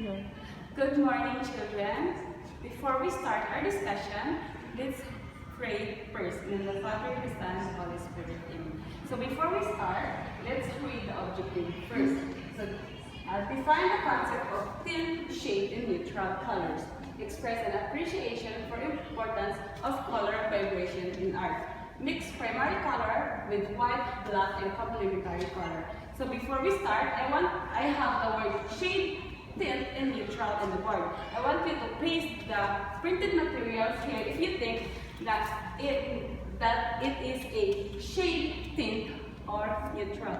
Good morning, children. Before we start our discussion, let's pray first. In the Father, the Son, and the Holy Spirit. Amen. So before we start, let's read the objective first. So define the concept of thin, shade, and neutral colors. Express an appreciation for the importance of color vibration in art. Mix primary color with white, black, and complementary color. So before we start, I have the word shade, tint, and neutral in the board. I want you to paste the printed materials here if you think that it is a shade, tint, or neutral.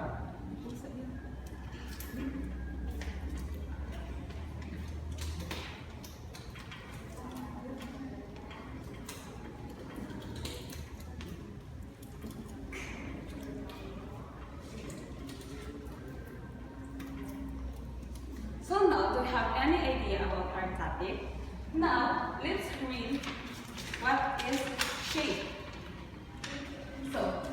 So now, do you have any idea about our topic? Now, let's read what is shade. So,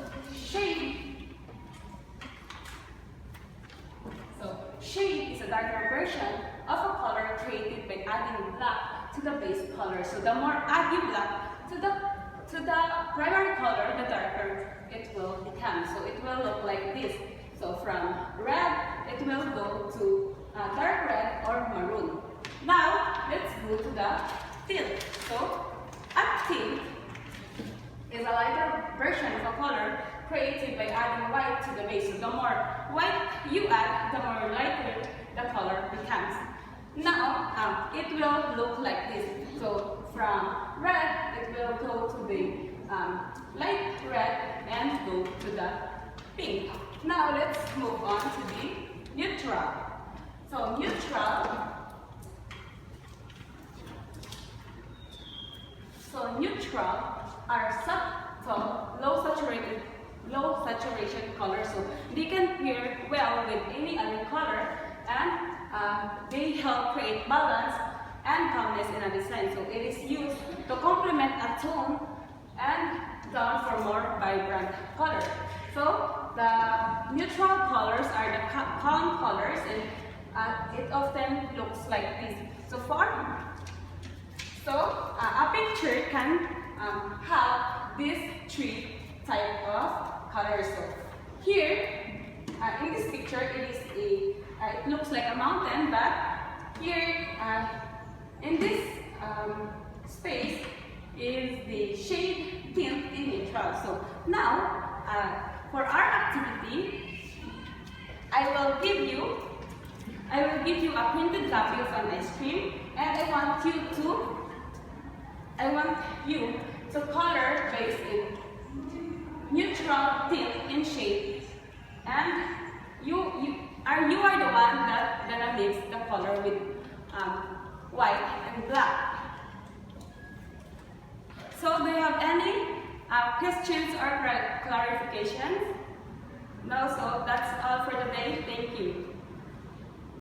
shade is a darker version of a color created by adding black to the base color. So the more add you black to the primary color, the darker it will become. So it will look like this. So from red, it will go to dark red or maroon. Now, let's go to the tint. So, a tint is a lighter version of a color created by adding white to the base. So, the more white you add, the more lighter the color becomes. Now, it will look like this. So, from red, it will go to the light red and go to the pink. Now, let's move on to the neutral. So, neutral are subtle, low saturation colors. So, they can pair well with any other color, and they help create balance and calmness in a design. So, it is used to complement a tone and tone for more vibrant color. So, the neutral colors are the calm colors, and it often looks like this. So, a picture can have these three type of colors. So, here in this picture, it looks like a mountain, but here in this space is the shade, tint, and neutral. So now, for our activity, I will give you a printed copy of an ice cream, and I want you to color based in neutral, tint, and shade. And you are the one that gonna mix the color with white and black. So, do you have any questions or clarifications? No, so that's all for today. Thank you.